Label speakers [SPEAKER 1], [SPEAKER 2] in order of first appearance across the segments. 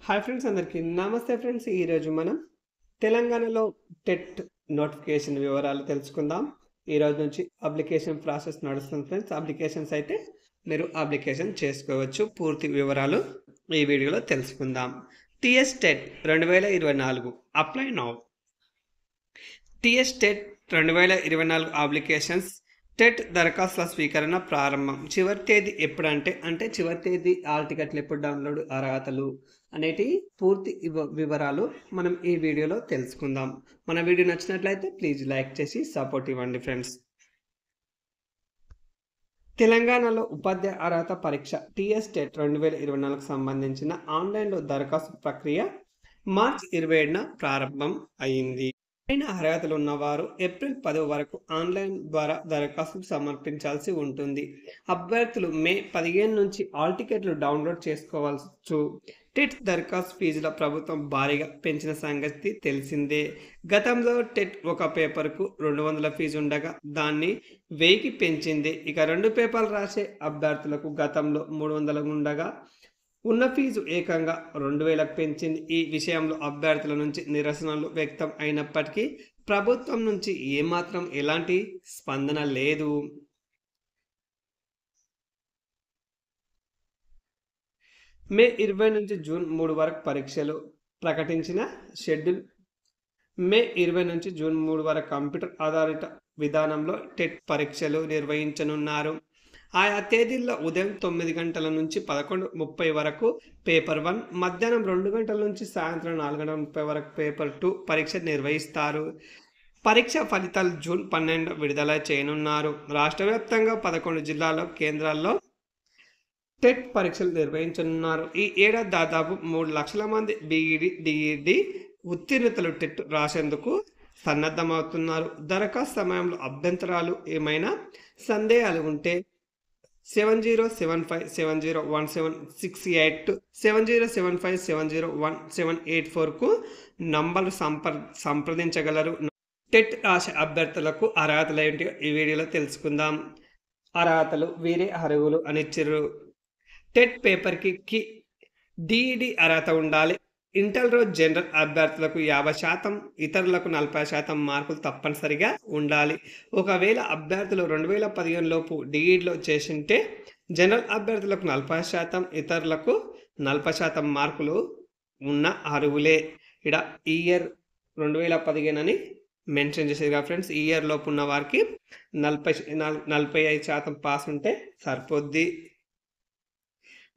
[SPEAKER 1] Hi friends, అందరికీ నమస్తే friends. ఈరోజు మనం తెలంగాణలో టెట్ నోటిఫికేషన్ వివరాలు తెలుసుకుందాం. ఈరోజు నుంచి అప్లికేషన్ ప్రాసెస్ నడుస్తుంది ఫ్రెండ్స్. అప్లికేషన్స్ అయితే మీరు అప్లికేషన్ చేసుకోవచ్చు. పూర్తి వివరాలు ఈ వీడియోలో తెలుసుకుందాం. TS TET 2024 apply now. TS TET 2024 applications TET దరఖాస్తుల స్వీకరణ ప్రారంభం. చివరి తేదీ ఎప్పుడంటే చివరి తేదీ ఆల్ టికెట్లు ఎప్పుడు డౌన్లోడ్, అర్హతలు అనేటి పూర్తి వివరాలు మనం ఈ వీడియోలో తెలుసుకుందాం. మన వీడియో నచ్చినట్లయితే ప్లీజ్ లైక్ చేసి సపోర్ట్ ఇవ్వండి ఫ్రెండ్స్. తెలంగాణలో ఉపాధ్యాయ అర్హత పరీక్ష టిఎస్ టెట్ 2024 సంబంధించిన ఆన్లైన్లో దరఖాస్తు ప్రక్రియ మార్చి 27న ప్రారంభం అయింది. అయిన అర్హతలు ఉన్నవారు ఏప్రిల్ 10 వరకు ఆన్లైన్ ద్వారా దరఖాస్తు సమర్పించాల్సి ఉంటుంది. అభ్యర్థులు మే 15 నుంచి ఆల్ టికెట్లు డౌన్లోడ్ చేసుకోవాల్సి. టెట్ దరఖాస్తు ఫీజుల ప్రభుత్వం భారీగా పెంచిన సంగతి తెలిసిందే. గతంలో టెట్ ఒక పేపర్కు 200 ఫీజు ఉండగా దాన్ని 1000కి పెంచింది. ఇక 2 పేపర్లు రాసే అభ్యర్థులకు గతంలో 300 ఉండగా ఉన్న ఫీజు ఏకంగా 2000కు పెంచింది. ఈ విషయంలో అభ్యర్థుల నుంచి నిరసనలు వ్యక్తం అయినప్పటికీ ప్రభుత్వం నుంచి ఏమాత్రం ఎలాంటి స్పందన లేదు. మే 20 నుంచి జూన్ 3 వరకు పరీక్షలు ప్రకటించిన షెడ్యూల్. మే 20 నుంచి జూన్ 3 వరకు కంప్యూటర్ ఆధారిత విధానంలో టెట్ పరీక్షలు నిర్వహించనున్నారు. ఆయా తేదీల్లో ఉదయం 9 గంటల నుంచి 11:30 వరకు పేపర్ 1, మధ్యాహ్నం 2 గంటల నుంచి సాయంత్రం 4:30 వరకు పేపర్ 2 పరీక్ష నిర్వహిస్తారు. పరీక్ష ఫలితాలు జూన్ 12 విడుదల చేయనున్నారు. రాష్ట్ర వ్యాప్తంగా 11 జిల్లాల్లో కేంద్రాల్లో టెట్ పరీక్షలు నిర్వహించనున్నారు. ఈ ఏడాది దాదాపు 3 లక్షల మంది బీఈడి, డిఈడి ఉత్తీర్ణతలు టెట్ రాసేందుకు సన్నద్ధమవుతున్నారు. దరఖాస్తు సమయంలో అభ్యంతరాలు, ఏమైనా సందేహాలు ఉంటే 7075701768 7075701784కు నంబర్లు సంప్రదించగలరు. టెట్ రాసే అభ్యర్థులకు అర్హతలు ఏంటి ఈ వీడియోలో తెలుసుకుందాం. అర్హతలు వీరే అర్హులు అనిచ్చిర్రు. టెట్ పేపర్కి డిఈడి అర్హత ఉండాలి. ఇంటర్లో జనరల్ అభ్యర్థులకు 50%, ఇతరులకు 40% మార్కులు తప్పనిసరిగా ఉండాలి. ఒకవేళ అభ్యర్థులు 2015 లోపు డిఈడిలో చేసింటే జనరల్ అభ్యర్థులకు 40%, ఇతరులకు 40% మార్కులు ఉన్న అర్హులే. ఇక్కడ ఇయర్ 2015 అని మెన్షన్ చేసేదిగా ఫ్రెండ్స్. ఈ ఇయర్ లోపు ఉన్న వారికి 45% పాస్ ఉంటే సరిపోద్ది.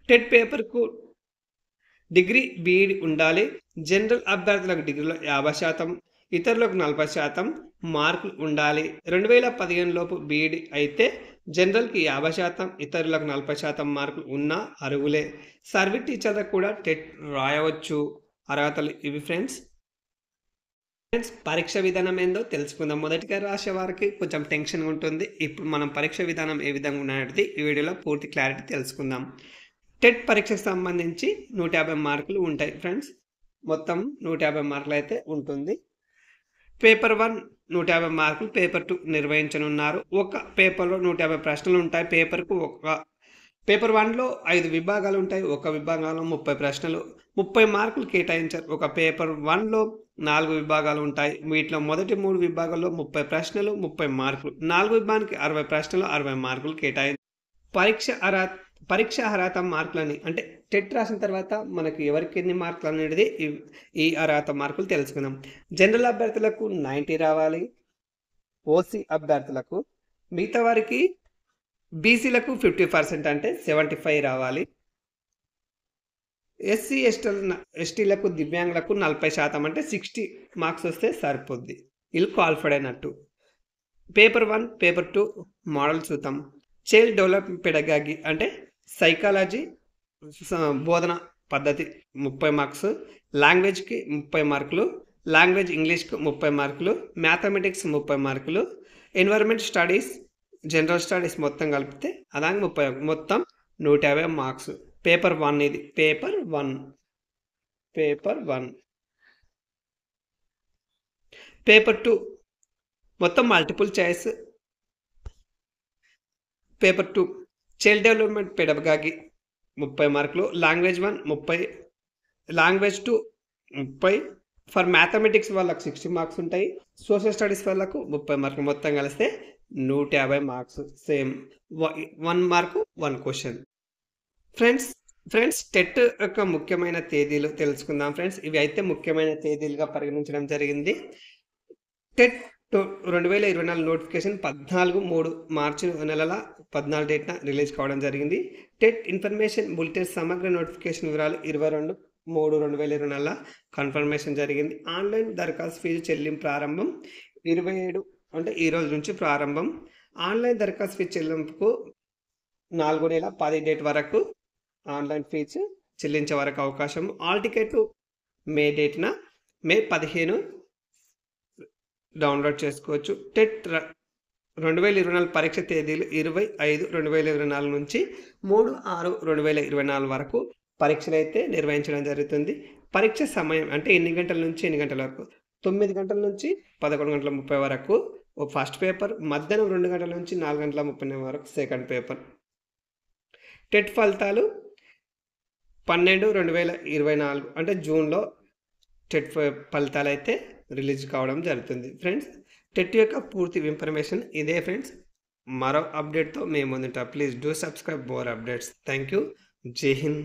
[SPEAKER 1] టెట్ పేపర్కు డిగ్రీ బీఈడి ఉండాలి. జనరల్ అభ్యర్థులకు డిగ్రీలో 50%, ఇతరులకు 40% మార్కులు ఉండాలి. 2015 లోపు బీఈడి అయితే జనరల్కి 50%, ఇతరులకు 40% మార్కులు ఉన్న అర్హులే. సర్వీస్ టీచర్లకు కూడా టెట్ రాయవచ్చు. అర్హతలు ఇవి ఫ్రెండ్స్. పరీక్ష విధానం ఏందో తెలుసుకుందాం. మొదటిగా రాసే వారికి కొంచెం టెన్షన్ ఉంటుంది. ఇప్పుడు మనం పరీక్ష విధానం ఏ విధంగా ఉన్నది ఈ వీడియోలో పూర్తి క్లారిటీ తెలుసుకుందాం. టెట్ పరీక్షకు సంబంధించి 150 మార్కులు ఉంటాయి ఫ్రెండ్స్. మొత్తం 150 మార్కులు అయితే ఉంటుంది. పేపర్ 1 150 మార్కులు, పేపర్ 2 నిర్వహించనున్నారు. ఒక పేపర్లో 150 ప్రశ్నలు ఉంటాయి. పేపర్ 1లో 5 విభాగాలు ఉంటాయి. ఒక విభాగంలో 30 ప్రశ్నలు, 30 మార్కులు కేటాయించారు. ఒక పేపర్ 1లో 4 విభాగాలు ఉంటాయి. వీటిలో మొదటి 3 విభాగాల్లో 30 ప్రశ్నలు, 30 మార్కులు. 4 విభాగానికి 60 ప్రశ్నలు, 60 మార్కులు కేటాయించారు. పరీక్ష అర్హత మార్కులని అంటే టెట్ రాసిన తర్వాత మనకు ఎవరికి ఎన్ని మార్కులు అనేది ఈ అర్హత మార్కులు తెలుసుకుందాం. జనరల్ అభ్యర్థులకు 90 రావాలి. ఓసీ అభ్యర్థులకు, మిగతా వారికి బీసీలకు 50% అంటే 75 రావాలి. ఎస్సీ ఎస్టీలకు, దివ్యాంగులకు 40% అంటే 60 మార్క్స్ వస్తే సరిపోద్ది. వీళ్ళు క్వాలిఫైడ్ అయినట్టు. పేపర్ 1, పేపర్ 2 మోడల్ చూద్దాం. చైల్డ్ డెవలప్మెంట్ పెడగాగి అంటే సైకాలజీ బోధన పద్ధతి 30 మార్క్స్, లాంగ్వేజ్కి 30 మార్కులు, లాంగ్వేజ్ ఇంగ్లీష్కి 30 మార్కులు, మ్యాథమెటిక్స్ 30 మార్కులు, ఎన్వైరన్మెంట్ స్టడీస్, జనరల్ స్టడీస్ మొత్తం కలిపితే అలాగే 30, మొత్తం 150 మార్క్స్. పేపర్ 1 ఇది. పేపర్ 1. పేపర్ 2 మొత్తం multiple choice. Paper 2 child development pedagogy 30 మార్కులు, language 1 30, language to 30, for mathematics వాళ్ళకు 60 మార్క్స్ ఉంటాయి, సోషల్ స్టడీస్ వాళ్ళకు 30 మార్కులు, మొత్తం కలిస్తే 150 marks. Same 1 mark 1 question. Friends TET యొక్క ముఖ్యమైన తేదీలు తెలుసుకుందాం ఫ్రెండ్స్. ఇవి అయితే ముఖ్యమైన తేదీలుగా పరిగణించడం జరిగింది. టెట్ 2024 నోటిఫికేషన్ 14 మార్చి నెలల 14 డేట్న రిలీజ్ కావడం జరిగింది. టెట్ ఇన్ఫర్మేషన్ బులెటిన్ సమగ్ర నోటిఫికేషన్ వివరాలు 22/3/2024 కన్ఫర్మేషన్ జరిగింది. ఆన్లైన్ దరఖాస్తు ఫీజు చెల్లింపు ప్రారంభం 27 అంటే ఈ రోజు నుంచి ప్రారంభం. ఆన్లైన్ దరఖాస్తు ఫీజు చెల్లింపుకు 4 నెల 10 డేట్ వరకు ఆన్లైన్ ఫీజు చెల్లించే వరకు అవకాశం. ఆల్ టికెట్లు మే 15 డౌన్లోడ్ చేసుకోవచ్చు. టెట్ 2024 పరీక్ష తేదీలు 25/2024 నుంచి 3/6/2024 వరకు పరీక్షలు అయితే నిర్వహించడం జరుగుతుంది. పరీక్ష సమయం అంటే ఎన్ని గంటల నుంచి ఎన్ని గంటల వరకు? 9 గంటల నుంచి 11:30 వరకు ఫస్ట్ పేపర్, మధ్యాహ్నం 2 గంటల నుంచి 4:30 వరకు సెకండ్ పేపర్. టెట్ ఫలితాలు 12/2024 అంటే జూన్లో టెట్ ఫలితాలు అయితే రిలీజ్ కావడం జరుగుతుంది. ఫ్రెండ్స్ టెట్ యొక్క పూర్తి ఇన్ఫర్మేషన్ ఇదే ఫ్రెండ్స్. మరో అప్డేట్తో మేము ముందుంటాం. Please do subscribe more updates. Thank you. జై హింద్.